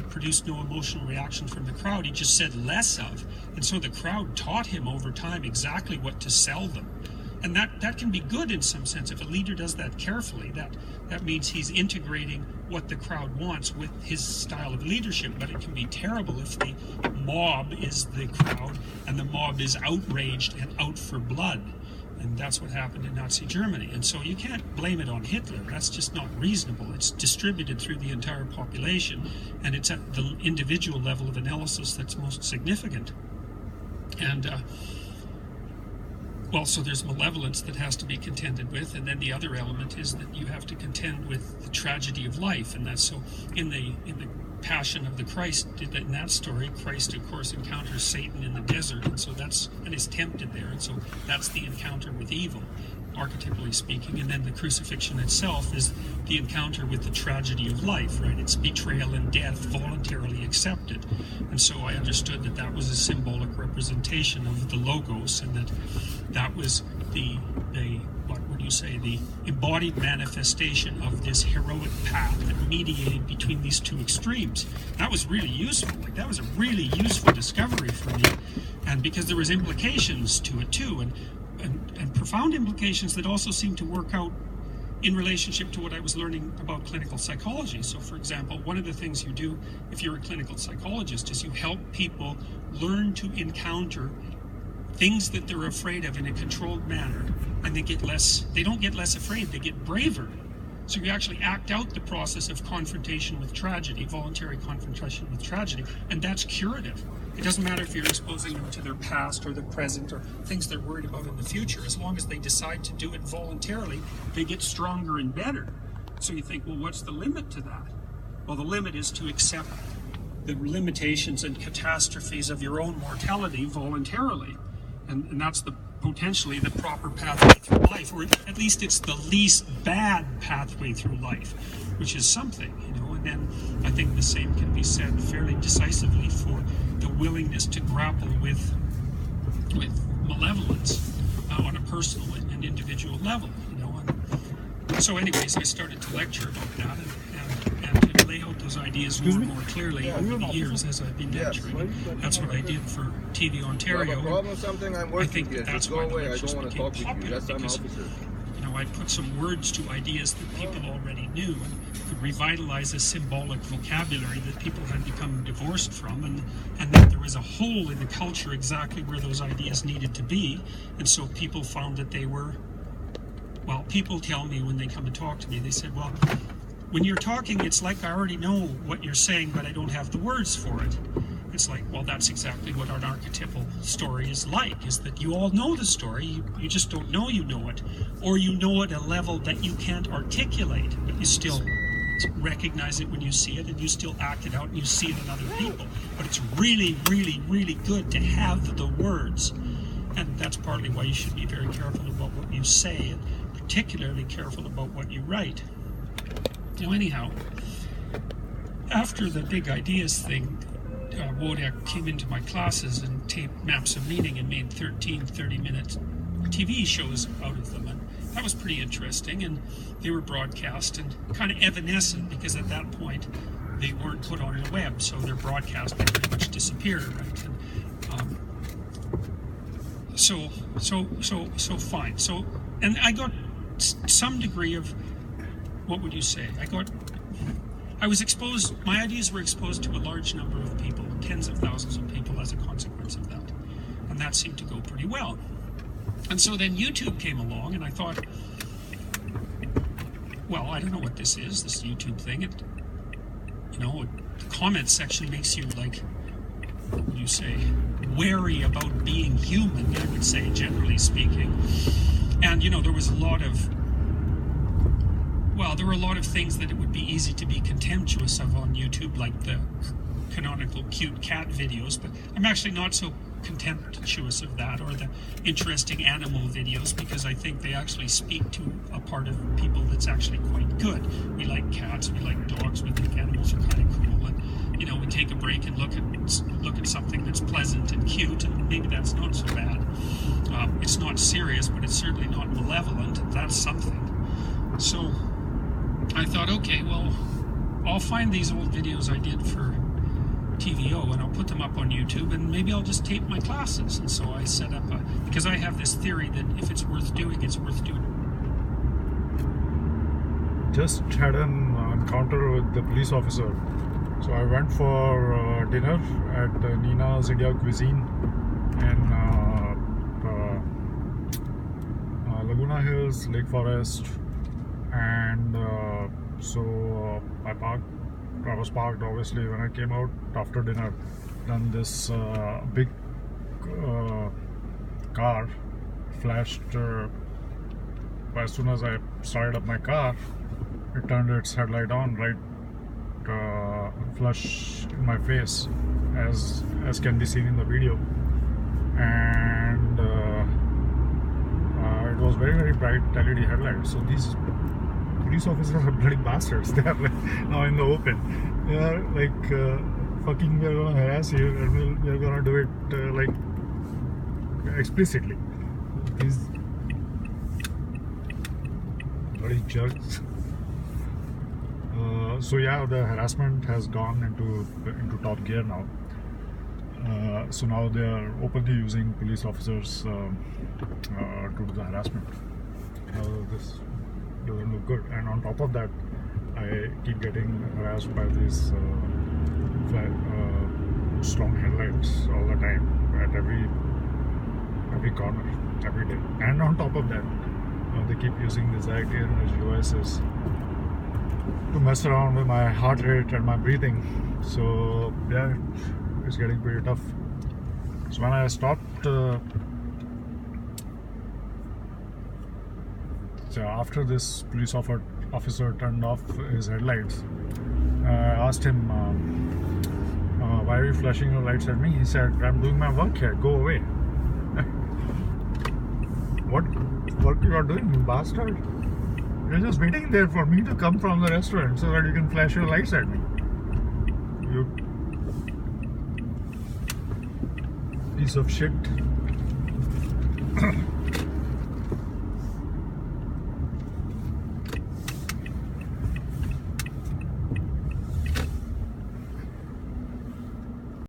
but produced no emotional reaction from the crowd. He just said less of. And so the crowd taught him over time exactly what to sell them. And that can be good in some sense. If a leader does that carefully, that means he's integrating what the crowd wants with his style of leadership. But it can be terrible if the mob is the crowd and the mob is outraged and out for blood. And that's what happened in Nazi Germany. And so you can't blame it on Hitler. That's just not reasonable. It's distributed through the entire population, and it's at the individual level of analysis that's most significant. And so there's malevolence that has to be contended with, and then the other element is that you have to contend with the tragedy of life. And that's so in the Passion of the Christ, in that story, Christ of course encounters Satan in the desert, and is tempted there, and so that's the encounter with evil, archetypally speaking. And then the crucifixion itself is the encounter with the tragedy of life, right? It's betrayal and death voluntarily accepted. And so I understood that was a symbolic representation of the Logos, and that was the embodied manifestation of this heroic path that mediated between these two extremes. That was really useful. That was a really useful discovery for me, and because there was implications to it too, and profound implications that also seemed to work out in relationship to what I was learning about clinical psychology. So, for example, one of the things you do if you're a clinical psychologist is you help people learn to encounter things that they're afraid of in a controlled manner, and they don't get less afraid, they get braver. So you actually act out the process of confrontation with tragedy, voluntary confrontation with tragedy, and that's curative. It doesn't matter if you're exposing them to their past or the present or things they're worried about in the future. As long as they decide to do it voluntarily, they get stronger and better. So you think, well, what's the limit to that? Well, the limit is to accept the limitations and catastrophes of your own mortality voluntarily. And that's potentially the proper pathway through life, or at least it's the least bad pathway through life, which is something, And then I think the same can be said fairly decisively for the willingness to grapple with malevolence on a personal and individual level, And so, anyways, I started to lecture about that and to lay out those ideas more clearly over the years as I've been lecturing. That's what I did for TV Ontario. I think that's why the lectures became popular, because I put some words to ideas that people already knew and could revitalize a symbolic vocabulary that people had become divorced from, and that there was a hole in the culture exactly where those ideas needed to be. And so people found that they were, people tell me when they come and talk to me, they said, well, when you're talking, it's like I already know what you're saying, but I don't have the words for it. It's like, well, that's exactly what an archetypal story is like, is that you all know the story, you just don't know you know it, or you know it at a level that you can't articulate, but you still recognize it when you see it, and you still act it out, and you see it in other people. But it's really, really, really good to have the words, and that's partly why you should be very careful about what you say, and particularly careful about what you write. Anyhow, after the big ideas thing, Wojak came into my classes and taped Maps of Meaning and made 13 30-minute TV shows out of them. And that was pretty interesting, and they were broadcast and kind of evanescent, because at that point they weren't put on the web, so their broadcast pretty much disappeared, right? And so fine. So, and I got some degree of, what would you say? I was exposed, my ideas were exposed to a large number of people, tens of thousands of people as a consequence of that. And that seemed to go pretty well. And so then YouTube came along, and I thought, well, I don't know what this is, this YouTube thing. The comment section makes you, like, what would you say, wary about being human, I would say, generally speaking. And, there was there were a lot of things that it would be easy to be contemptuous of on YouTube, like the canonical cute cat videos, but I'm actually not so contemptuous of that, or the interesting animal videos, because I think they actually speak to a part of people that's actually quite good. We like cats, we like dogs, we think animals are kind of cool, and we take a break and look at something that's pleasant and cute, and maybe that's not so bad. It's not serious, but it's certainly not malevolent, and that's something. So I thought, okay, well, I'll find these old videos I did for TVO, and I'll put them up on YouTube, and maybe I'll just tape my classes. And so I set up because I have this theory that if it's worth doing, it's worth doing. Just had an encounter with the police officer. So I went for dinner at Nina's India Cuisine in Laguna Hills, Lake Forest, and so I was parked obviously when I came out after dinner. Then this big car flashed as soon as I started up my car. It turned its headlight on right flush in my face, as can be seen in the video, and it was very bright LED headlights. So these police officers are bloody bastards. They are like now in the open. They are like fucking, we're gonna harass you and we're gonna do it like explicitly. These bloody jerks. So yeah, the harassment has gone into top gear now. So now they are openly using police officers to do the harassment. This doesn't look good. And on top of that, I keep getting harassed by these strong headlights all the time at every corner, every day. And on top of that, they keep using these anxiety energy devices to mess around with my heart rate and my breathing. So yeah, it's getting pretty tough. So when I stopped after this police officer turned off his headlights, I asked him, why are you flashing your lights at me? He said, I'm doing my work here, go away. What work you are doing, you bastard? You're just waiting there for me to come from the restaurant so that you can flash your lights at me. You piece of shit.